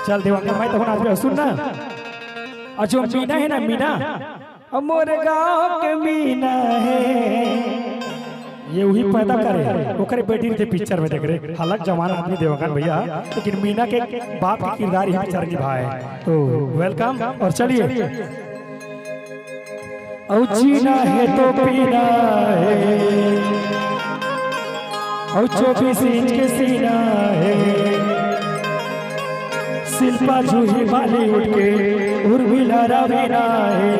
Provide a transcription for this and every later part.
चल देवांगन मैं तो आज सुन ना अच्छा मीना है ना मीना मोर गाँव के मीना है ये वही पैदा करे ओकरे बेटी थे पिक्चर में देख रहे हालांकि जवान आदमी देवगन भैया लेकिन मीना के बाप का किरदार ही पिक्चर निभाए तो वेलकम और चलिए औ जीना है तो पीना है औ 24 इंच के सीना है शिल्पा जूही बॉलीवुड के उर्मिला रवीना है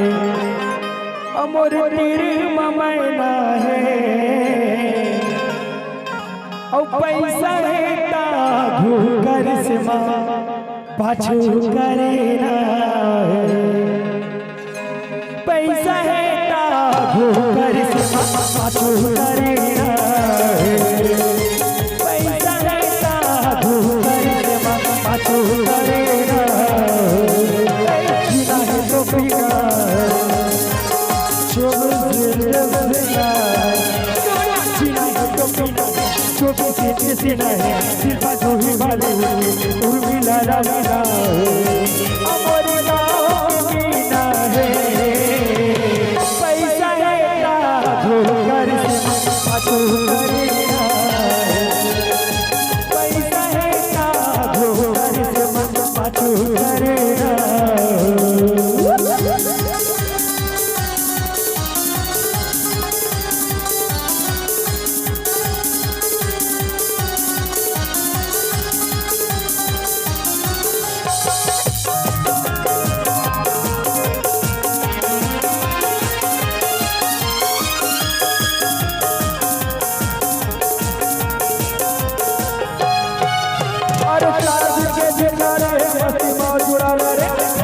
अमर तेरे ममैना है औ पैसा है ताघू करिश्मा पाछू करेना पैसा है ताघू करिश्मा पाछू करेना पैसा है ताघू करिश्मा पाछू करेना जीना है तो पीना सीना है शिल्पा जूही बॉलीवुड उर्मिला रवीना अमर गाँव मीना है पैसा है ताघू करिश्मा पाछू करेना पैसा है ताघू करिश्मा पाछू करेना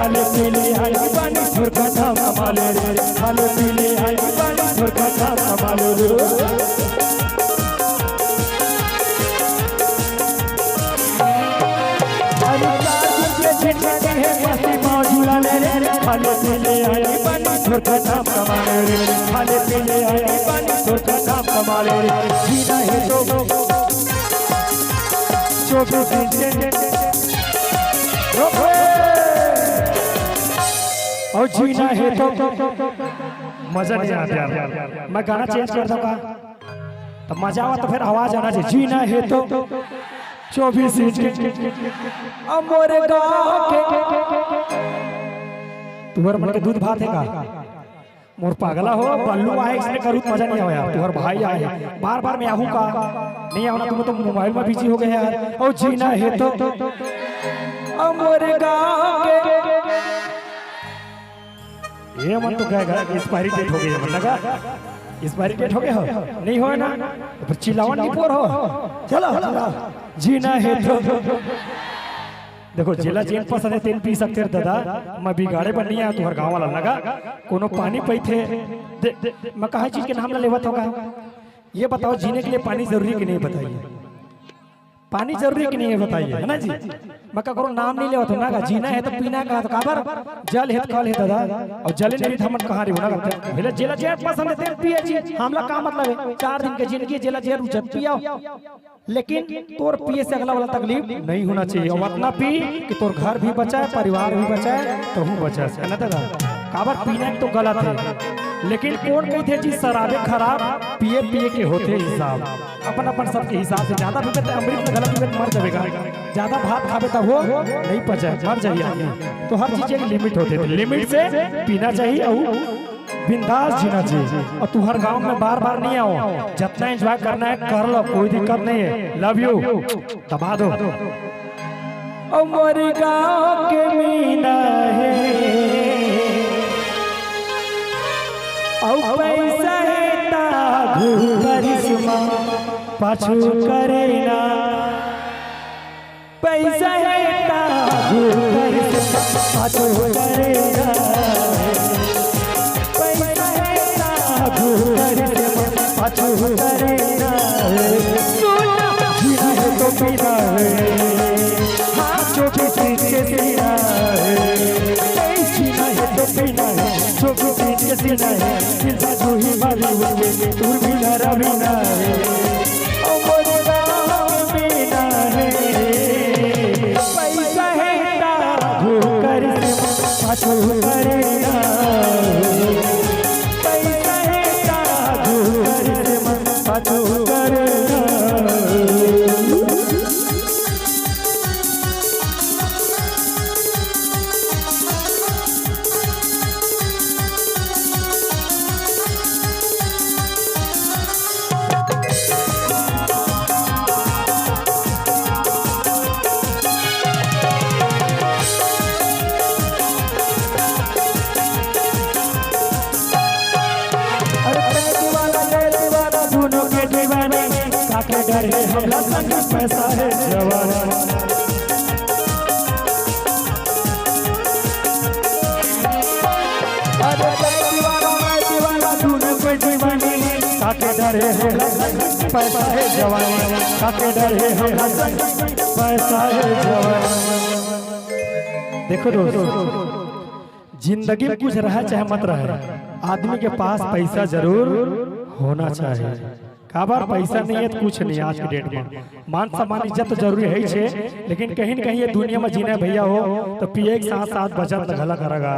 खाले पीले आई पानी सुरखा धाम कमाले रे खाले पीले आई पानी सुरखा धाम कमाले रे अरे काज के झटके है मस्ती मौजूदा रे खाले पीले आई पानी सुरखा धाम कमाले रे खाले पीले आई पानी सुरखा धाम कमाले रे जीना है तो 24 इंच और जीना है तो मजा नहीं आता यार मैं गाना चेंज कर दूंगा तो मजा आवा तो फिर आवाज आना चाहिए जीना है तो 24 इंच मोर गाँव के तुम्हारे मन के दूध भात है का मोर पागला हो बल्लू आए इसने करूँ मजा नहीं आया तुम्हारे भाई आए बार बार मैं आहू का नहीं आना तुम तो मोबाइल में बिजी हो गए यार और जीना है तो मोर गाँव के ये मन तो कहेगा एक्सपायरी डेट हो गई है मन लगा एक्सपायरी डेट हो गया हो नहीं हो ना तो चिल्लावन नहीं पोर हो चलो जीना है तो देखो जिला जेन पसंद है तेन पी सकते दादा मैं बिगाड़े पर नहीं आया तुम्हारे गाँव वाला लगा कोनो पानी पी थे मैं कहा चीज के नाम ना लेवत होगा ये बताओ जीने के लिए पानी जरूरी कि नहीं बताइए पानी जरूरी कि नहीं है बताइए है ना जी मैं करो नाम नहीं ले ना जीना है तो पीना का तो काबर जल है कल है दादा और जल नहीं था मन कहां रे होना करते पहले जेला जेल पसंद है तेरे पिए जी हमला का मतलब है 4 दिन के जिंदगी जेला जेल रुचत पियो लेकिन तोर पिए से अगला वाला तकलीफ नहीं होना चाहिए और इतना पी कि तोर घर भी बचाए परिवार भी बचाए तो हूं बचा है ना दादा काबर पीना तो गलत है लेकिन कौन कहते जी शराबे खराब पिए पिए के होते हिसाब अपन अपन सबके हिसाब से ज्यादा पीते तो अमृत में गलत पीते मर जाएगा ज्यादा भात खावे तो वो नहीं पचे मर जाइए तो हर चीज एक लिमिट होते थे लिमिट से पीना चाहिए और बिंदास जीना चाहिए और तू हर गांव में बार बार नहीं आओ जितना एंजॉय करना है कर लो कोई दिक्कत नहीं है लव यू दबा दो मोर गाँव के मीना है पैसा है ताघू करिश्मा पाछू करेना पैसा है ताघू करिश्मा पाछू करेना पैसा है ताघू करिश्मा पाछू करेना जीना है तो पीना है हाँ 24 इंच के सीना है जीना है तो पीना है 24 इंच के सीना है शिल्पा जूही बॉलीवुड उर्मिला रवीना है मोर गाँव मीना है पैसा है पाछू करना पैसा है जादू करे मन पाछू करना डरे हमला संग पैसा है जवाना अरे दीवाना तूने कोई दीवानी काके डरे हमला संग पैसा है जवाना काके डरे हमला संग पैसा है जवाना। देखो दोस्तों, जिंदगी में कुछ रहे चाहे मत रहे, आदमी के पास पैसा जरूर होना चाहिए। काबर पैसा नहीं है तो कुछ नहीं। आज के डेट में मान सम्मान इज्जत तो जरूरी है छे, लेकिन कहीं न कहीं ये दुनिया में जीने भैया हो तो पिए के साथ साथ बचत गला करेगा।